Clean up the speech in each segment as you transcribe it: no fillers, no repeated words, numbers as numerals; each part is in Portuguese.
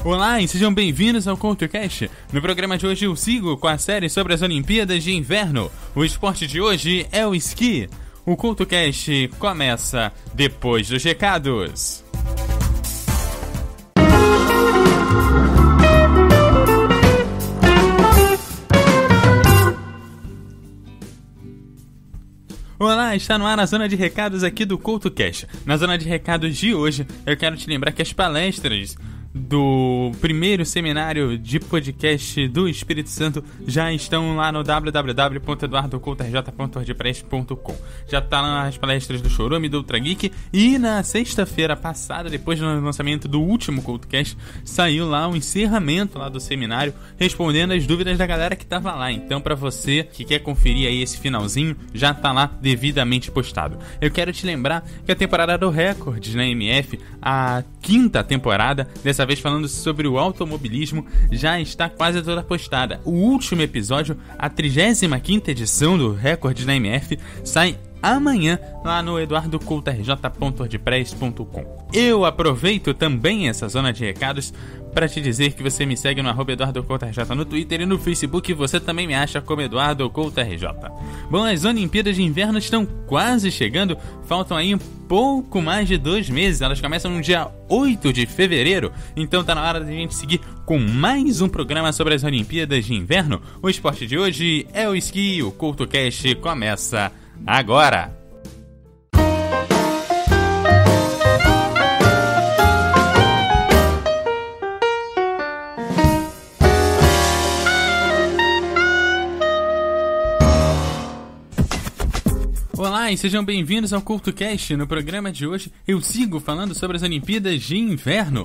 Olá e sejam bem-vindos ao CoutoCast. No programa de hoje eu sigo com a série sobre as Olimpíadas de Inverno. O esporte de hoje é o esqui. O CoutoCast começa depois dos recados. Olá, está no ar a zona de recados aqui do CoutoCast. Na zona de recados de hoje, eu quero te lembrar que as palestras do primeiro seminário de podcast do Espírito Santo já estão lá no www.eduardocoutorj.wordpress.com. Já tá lá as palestras do Chorume e do Ultra Geek, e na sexta-feira passada, depois do lançamento do último CoutoCast, saiu lá o encerramento lá do seminário, respondendo as dúvidas da galera que tava lá. Então, para você que quer conferir aí esse finalzinho, já tá lá devidamente postado. Eu quero te lembrar que a temporada do Records na MF, a quinta temporada, dessa vez falando sobre o automobilismo, já está quase toda postada. O último episódio, a 35ª edição do Recordes na MF, sai amanhã lá no eduardocoutorj.wordpress.com. Eu aproveito também essa zona de recados para te dizer que você me segue no @EduardoCoutorj no Twitter e no Facebook você também me acha como EduardoCoutorj. Bom, as Olimpíadas de Inverno estão quase chegando, faltam aí um pouco mais de 2 meses, elas começam no dia 8 de fevereiro, então tá na hora de a gente seguir com mais um programa sobre as Olimpíadas de Inverno. O esporte de hoje é o esqui, o CoutoCast começa agora! Olá e sejam bem-vindos ao CoutoCast. No programa de hoje eu sigo falando sobre as Olimpíadas de Inverno.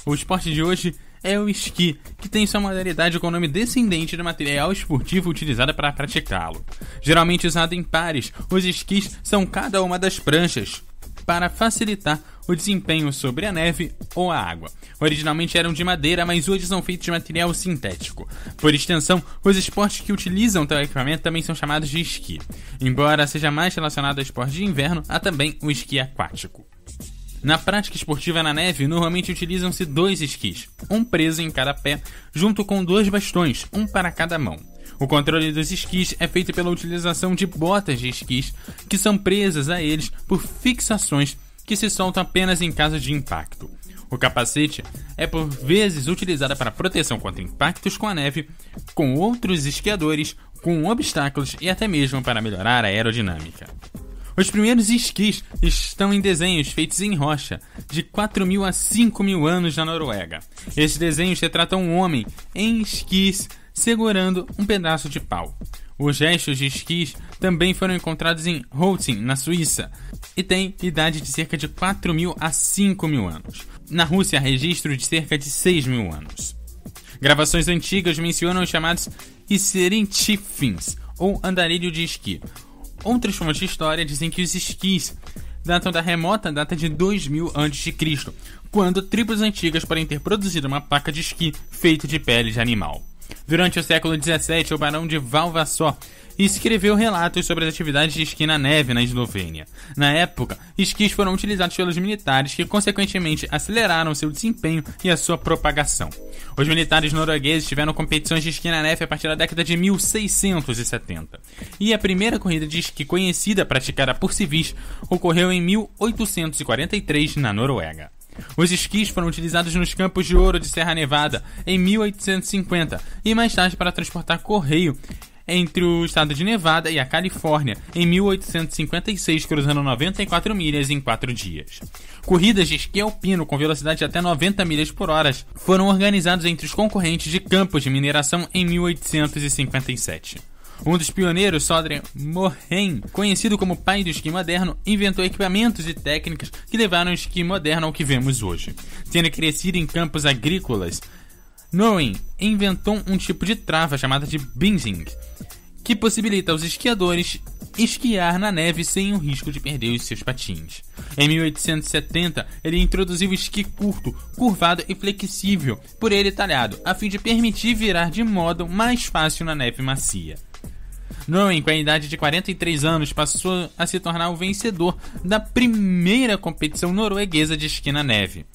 O esporte de hoje é o esqui, que tem sua modalidade com o nome descendente do material esportivo utilizado para praticá-lo. Geralmente usado em pares, os esquis são cada uma das pranchas para facilitar o desempenho sobre a neve ou a água. Originalmente eram de madeira, mas hoje são feitos de material sintético. Por extensão, os esportes que utilizam tal equipamento também são chamados de esqui. Embora seja mais relacionado ao esporte de inverno, há também o esqui aquático. Na prática esportiva na neve, normalmente utilizam-se 2 esquis, um preso em cada pé, junto com 2 bastões, um para cada mão. O controle dos esquis é feito pela utilização de botas de esquis, que são presas a eles por fixações que se soltam apenas em caso de impacto. O capacete é por vezes utilizado para proteção contra impactos com a neve, com outros esquiadores, com obstáculos e até mesmo para melhorar a aerodinâmica. Os primeiros esquis estão em desenhos feitos em rocha, de 4.000 a 5.000 anos na Noruega. Esses desenhos retratam um homem em esquis segurando um pedaço de pau. Os restos de esquis também foram encontrados em Holcim, na Suíça, e têm idade de cerca de 4.000 a 5.000 anos. Na Rússia, há registro de cerca de 6.000 anos. Gravações antigas mencionam os chamados Iserintifins, ou andarilho de esqui. Outras fontes de história dizem que os esquis datam da remota data de 2000 a.C., quando tribos antigas podem ter produzido uma placa de esqui feita de pele de animal. Durante o século XVII, o barão de Valvassó escreveu relatos sobre as atividades de esqui na neve na Eslovênia. Na época, esquis foram utilizados pelos militares, que consequentemente aceleraram seu desempenho e a sua propagação. Os militares noruegueses tiveram competições de esqui na neve a partir da década de 1670. E a primeira corrida de esqui conhecida praticada por civis ocorreu em 1843 na Noruega. Os esquis foram utilizados nos Campos de Ouro de Serra Nevada em 1850 e mais tarde para transportar correio entre o estado de Nevada e a Califórnia em 1856, cruzando 94 milhas em 4 dias. Corridas de esqui alpino com velocidade de até 90 milhas por hora foram organizadas entre os concorrentes de campos de mineração em 1857. Um dos pioneiros, Sondre Morhen, conhecido como pai do esqui moderno, inventou equipamentos e técnicas que levaram o esqui moderno ao que vemos hoje. Tendo crescido em campos agrícolas, Noen inventou um tipo de trava chamada de binding, que possibilita aos esquiadores esquiar na neve sem o risco de perder os seus patins. Em 1870, ele introduziu o esqui curto, curvado e flexível, por ele talhado, a fim de permitir virar de modo mais fácil na neve macia. Noen, com a idade de 43 anos, passou a se tornar o vencedor da primeira competição norueguesa de esqui na neve.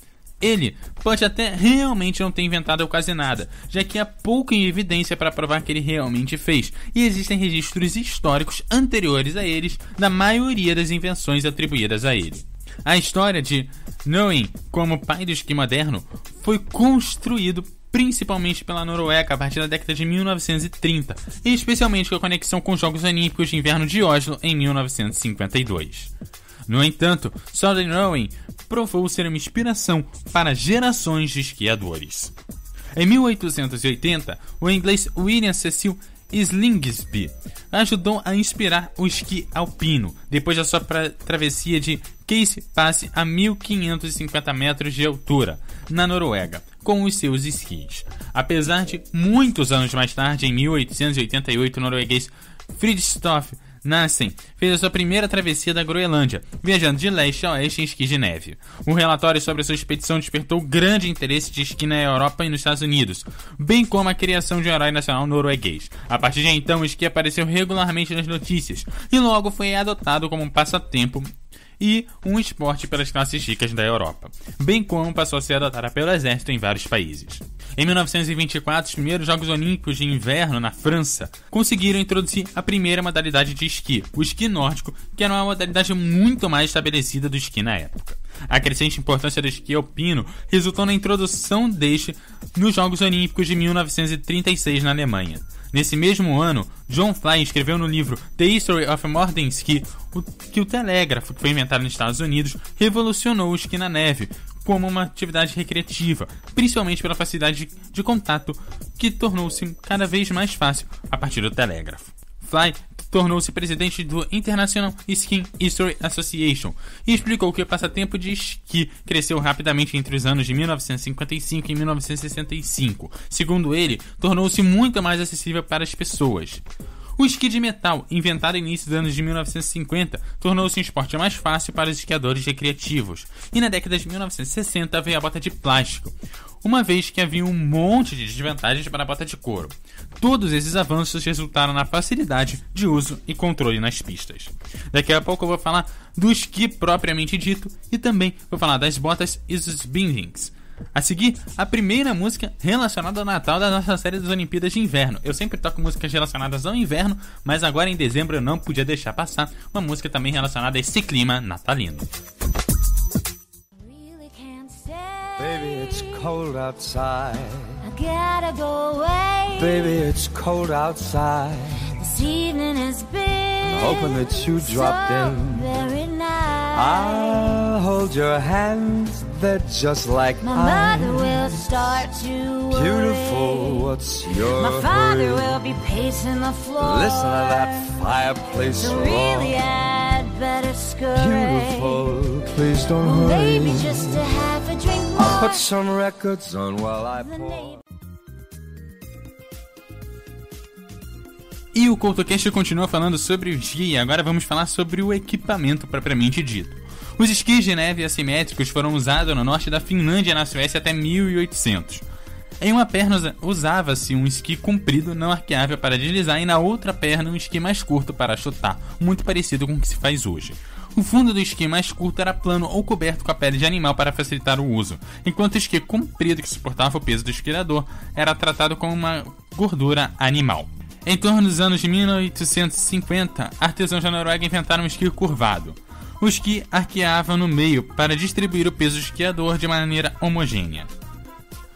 Ele pode até realmente não ter inventado quase nada, já que há pouca evidência para provar que ele realmente fez, e existem registros históricos anteriores a eles da maioria das invenções atribuídas a ele. A história de Noen como pai do esqui moderno foi construído principalmente pela Noruega a partir da década de 1930, e especialmente com a conexão com os Jogos Olímpicos de Inverno de Oslo em 1952. No entanto, Søren Noen provou ser uma inspiração para gerações de esquiadores. Em 1880, o inglês William Cecil Slingsby ajudou a inspirar o esqui alpino, depois da sua travessia de Case Pass a 1.550 metros de altura, na Noruega, com os seus esquis. Apesar de muitos anos mais tarde, em 1888, o norueguês Fridtjof Nansen fez a sua primeira travessia da Groenlândia, viajando de leste a oeste em esqui de neve. Um relatório sobre a sua expedição despertou grande interesse de esqui na Europa e nos Estados Unidos, bem como a criação de um herói nacional norueguês. A partir de então, o esqui apareceu regularmente nas notícias e logo foi adotado como um passatempo e um esporte pelas classes ricas da Europa, bem como passou a ser adotado pelo exército em vários países. Em 1924, os primeiros Jogos Olímpicos de Inverno na França conseguiram introduzir a primeira modalidade de esqui, o esqui nórdico, que era uma modalidade muito mais estabelecida do esqui na época. A crescente importância do esqui alpino resultou na introdução deste nos Jogos Olímpicos de 1936 na Alemanha. Nesse mesmo ano, John Fly escreveu no livro The History of Modern Ski que o telégrafo, que foi inventado nos Estados Unidos, revolucionou o esqui na neve como uma atividade recreativa, principalmente pela facilidade de contato que tornou-se cada vez mais fácil a partir do telégrafo. Fly tornou-se presidente do International Ski History Association e explicou que o passatempo de esqui cresceu rapidamente entre os anos de 1955 e 1965. Segundo ele, tornou-se muito mais acessível para as pessoas. O esqui de metal, inventado no início dos anos de 1950, tornou-se um esporte mais fácil para os esquiadores recreativos. E na década de 1960 veio a bota de plástico, uma vez que havia um monte de desvantagens para a bota de couro. Todos esses avanços resultaram na facilidade de uso e controle nas pistas. Daqui a pouco eu vou falar do esqui propriamente dito e também vou falar das botas e dos bindings. A seguir, a primeira música relacionada ao Natal da nossa série das Olimpíadas de Inverno. Eu sempre toco músicas relacionadas ao inverno, mas agora em dezembro eu não podia deixar passar uma música também relacionada a esse clima natalino. Baby, it's cold outside. I gotta go away. Baby, it's cold outside. This evening has been Hoping that you dropped in. very nice. I'll hold your hands, they're just like My ice. mother will start to worry. Beautiful, what's your My father hurry? will be pacing the floor. Listen to that fireplace So roar. really I'd better scurry. Beautiful, please don't Well, hurry. maybe just to have a drink more. I'll put some records on while I The pour. neighbor- E o CoutoCast continua falando sobre o esqui e agora vamos falar sobre o equipamento propriamente dito. Os esquis de neve assimétricos foram usados no norte da Finlândia e na Suécia até 1800. Em uma perna usava-se um esqui comprido não arqueável para deslizar e na outra perna um esqui mais curto para chutar, muito parecido com o que se faz hoje. O fundo do esqui mais curto era plano ou coberto com a pele de animal para facilitar o uso, enquanto o esqui comprido que suportava o peso do esquiador era tratado como uma gordura animal. Em torno dos anos de 1850, artesãos da Noruega inventaram um esqui curvado. O esqui arqueava no meio para distribuir o peso do esquiador de maneira homogênea.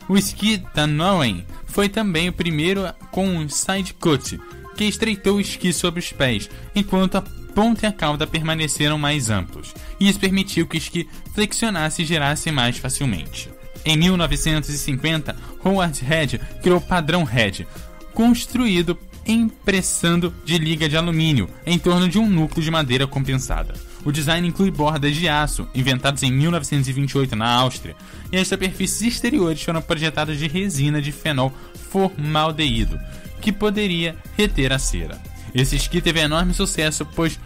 O esqui da Noen foi também o primeiro com um side cut, que estreitou o esqui sobre os pés, enquanto a ponta e a cauda permaneceram mais amplos. Isso permitiu que o esqui flexionasse e girasse mais facilmente. Em 1950, Howard Head criou o padrão Head, construído impressando de liga de alumínio em torno de um núcleo de madeira compensada. O design inclui bordas de aço, inventadas em 1928 na Áustria, e as superfícies exteriores foram projetadas de resina de fenol formaldeído, que poderia reter a cera. Esse esqui teve enorme sucesso, pois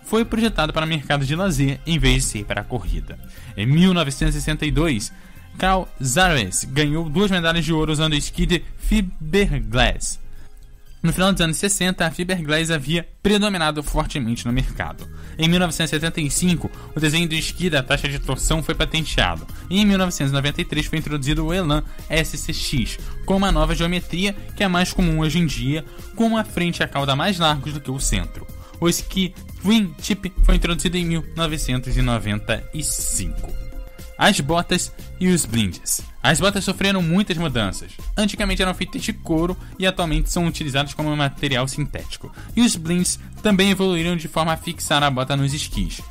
foi projetado para mercado de lazer em vez de ser para a corrida. Em 1962, Carl Zares ganhou 2 medalhas de ouro usando o esqui de fiberglass. No final dos anos 60, a fiberglass havia predominado fortemente no mercado. Em 1975, o desenho do esqui da taxa de torção foi patenteado, e em 1993 foi introduzido o Elan SCX, com uma nova geometria que é mais comum hoje em dia, com a frente e a cauda mais largos do que o centro. O esqui Twin Tip foi introduzido em 1995. As botas e os blinds. As botas sofreram muitas mudanças. Antigamente eram feitas de couro e atualmente são utilizadas como material sintético. E os blinds também evoluíram de forma a fixar a bota nos esquis.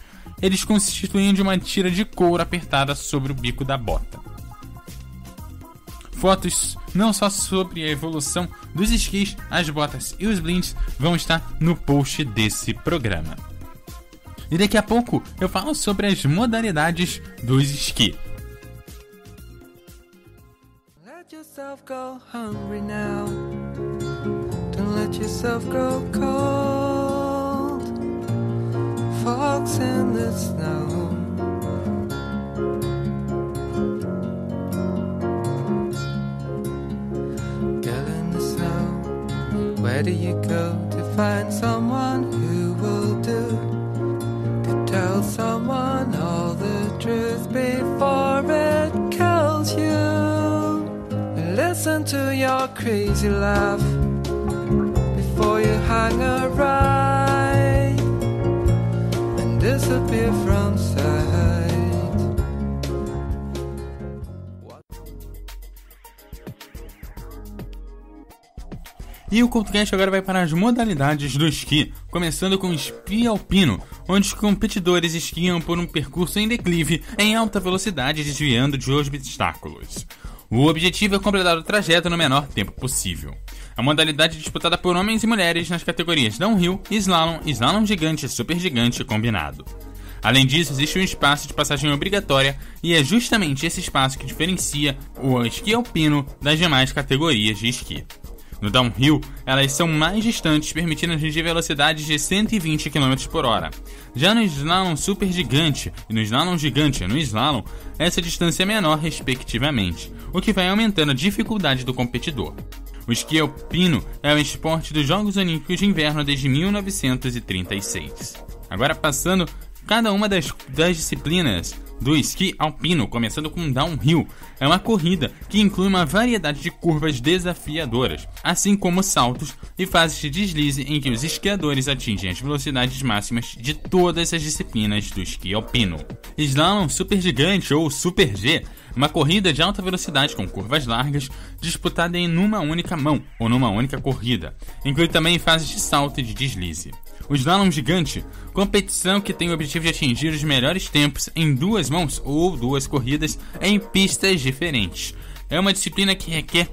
Eles constituíam de uma tira de couro apertada sobre o bico da bota. Fotos não só sobre a evolução dos esquis, as botas e os blinds vão estar no post desse programa. E daqui a pouco eu falo sobre as modalidades dos esqui. Let yourself go hungry now. Don't let yourself grow cold. Fogs in the snow. Girl in the snow. Where do you go to find someone who will do? Tell someone all the truth before it kills you. Listen to your crazy laugh before you hang a right and disappear from sight. E o CultoCast agora vai para as modalidades do esqui, começando com o esqui alpino, onde os competidores esquiam por um percurso em declive em alta velocidade, desviando de obstáculos. O objetivo é completar o trajeto no menor tempo possível. A modalidade é disputada por homens e mulheres nas categorias downhill, slalom, slalom gigante, super gigante e combinado. Além disso, existe um espaço de passagem obrigatória e é justamente esse espaço que diferencia o esqui alpino das demais categorias de esqui. No downhill, elas são mais distantes, permitindo atingir velocidades de 120 km por hora. Já no slalom super gigante e no slalom gigante no slalom, essa distância é menor respectivamente, o que vai aumentando a dificuldade do competidor. O esqui alpino é o esporte dos Jogos Olímpicos de Inverno desde 1936. Agora passando cada uma das disciplinas do esqui alpino, começando com downhill. É uma corrida que inclui uma variedade de curvas desafiadoras, assim como saltos e fases de deslize em que os esquiadores atingem as velocidades máximas de todas as disciplinas do esqui alpino. Slalom super gigante ou Super G, uma corrida de alta velocidade com curvas largas, disputada em uma única mão ou numa única corrida. Inclui também fases de salto e de deslize. O slalom gigante, competição que tem o objetivo de atingir os melhores tempos em duas mãos ou duas corridas em pistas diferentes. É uma disciplina que requer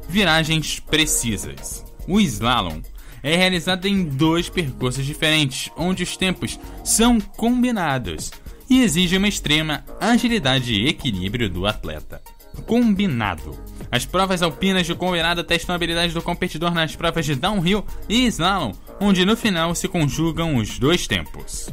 viragens precisas. O slalom é realizado em dois percursos diferentes, onde os tempos são combinados e exige uma extrema agilidade e equilíbrio do atleta. Combinado. As provas alpinas de combinado testam a habilidade do competidor nas provas de downhill e slalom, onde no final se conjugam os dois tempos.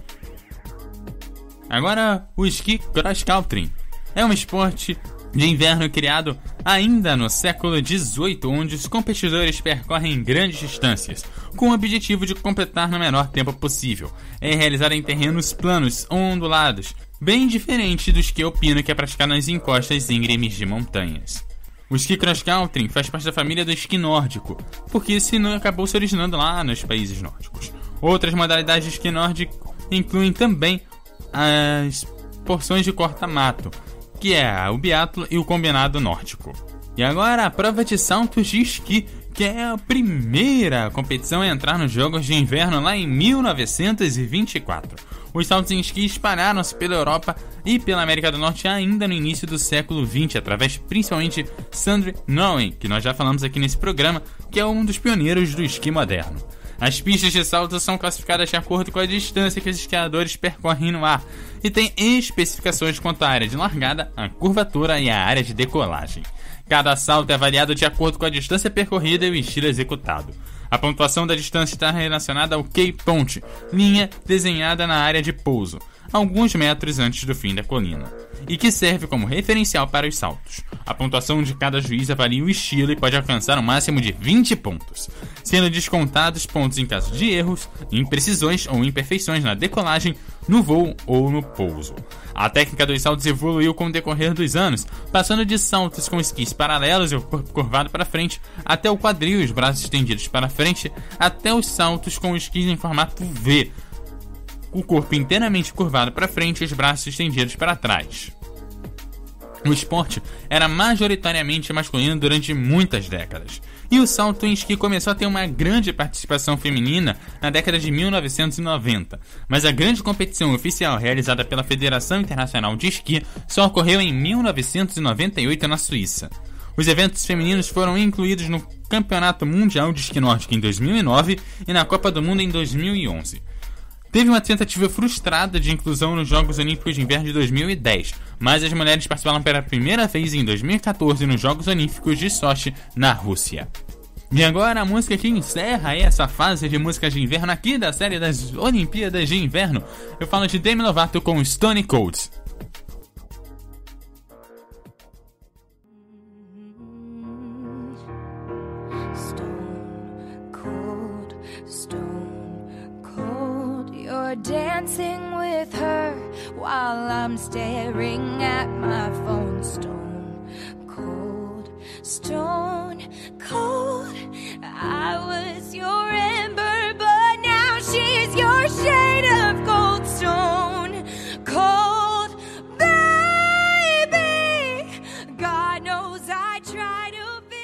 Agora, o esqui cross country é um esporte de inverno criado ainda no século XVIII, onde os competidores percorrem grandes distâncias, com o objetivo de completar no menor tempo possível. É realizado em terrenos planos, ondulados, bem diferente do esqui alpino que é praticado nas encostas íngremes de montanhas. O esqui cross country faz parte da família do esqui nórdico, porque esse acabou se originando lá nos países nórdicos. Outras modalidades de esqui nórdico incluem também as porções de corta-mato, que é o biatlo e o combinado nórdico. E agora a prova de saltos de esqui, que é a primeira competição a entrar nos Jogos de Inverno lá em 1924. Os saltos em esqui espalharam-se pela Europa e pela América do Norte ainda no início do século XX, através principalmente de Sandre Norway, que nós já falamos aqui nesse programa, que é um dos pioneiros do esqui moderno. As pistas de salto são classificadas de acordo com a distância que os esquiadores percorrem no ar e tem especificações quanto à área de largada, a curvatura e a área de decolagem. Cada salto é avaliado de acordo com a distância percorrida e o estilo executado. A pontuação da distância está relacionada ao Key Point, linha desenhada na área de pouso, alguns metros antes do fim da colina, e que serve como referencial para os saltos. A pontuação de cada juiz avalia o estilo e pode alcançar um máximo de 20 pontos, sendo descontados pontos em caso de erros, imprecisões ou imperfeições na decolagem, no voo ou no pouso. A técnica dos saltos evoluiu com o decorrer dos anos, passando de saltos com esquis paralelos e o corpo curvado para frente, até o quadril e os braços estendidos para frente, até os saltos com esquis em formato V, o corpo inteiramente curvado para frente e os braços estendidos para trás. O esporte era majoritariamente masculino durante muitas décadas, e o salto em esqui começou a ter uma grande participação feminina na década de 1990, mas a grande competição oficial realizada pela Federação Internacional de Esqui só ocorreu em 1998 na Suíça. Os eventos femininos foram incluídos no Campeonato Mundial de Esqui Nórdico em 2009 e na Copa do Mundo em 2011. Teve uma tentativa frustrada de inclusão nos Jogos Olímpicos de Inverno de 2010, mas as mulheres participaram pela primeira vez em 2014 nos Jogos Olímpicos de Sochi, na Rússia. E agora a música que encerra essa fase de músicas de inverno aqui da série das Olimpíadas de Inverno. Eu falo de Demi Lovato com Stone Cold. Dancing with her while I'm staring at my phone. Stone cold. I was your ember, but now she's your shade of gold. Stone cold, baby. God knows I try to be.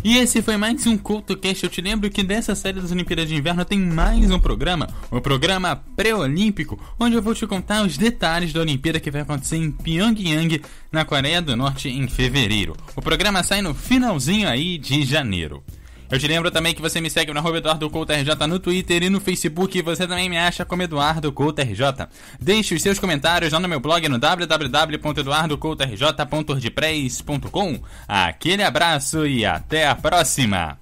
E esse foi mais um CoutoCast. Eu te lembro que dessa série das Olimpíadas de Inverno tem mais um programa, o programa pré-olímpico, onde eu vou te contar os detalhes da Olimpíada que vai acontecer em Pyongyang, na Coreia do Norte, em fevereiro. O programa sai no finalzinho aí de janeiro. Eu te lembro também que você me segue no @EduardoCoutoRJ no Twitter e no Facebook, e você também me acha como EduardoCoutoRJ. Deixe os seus comentários lá no meu blog no www.eduardocoutorj.wordpress.com. Aquele abraço e até a próxima!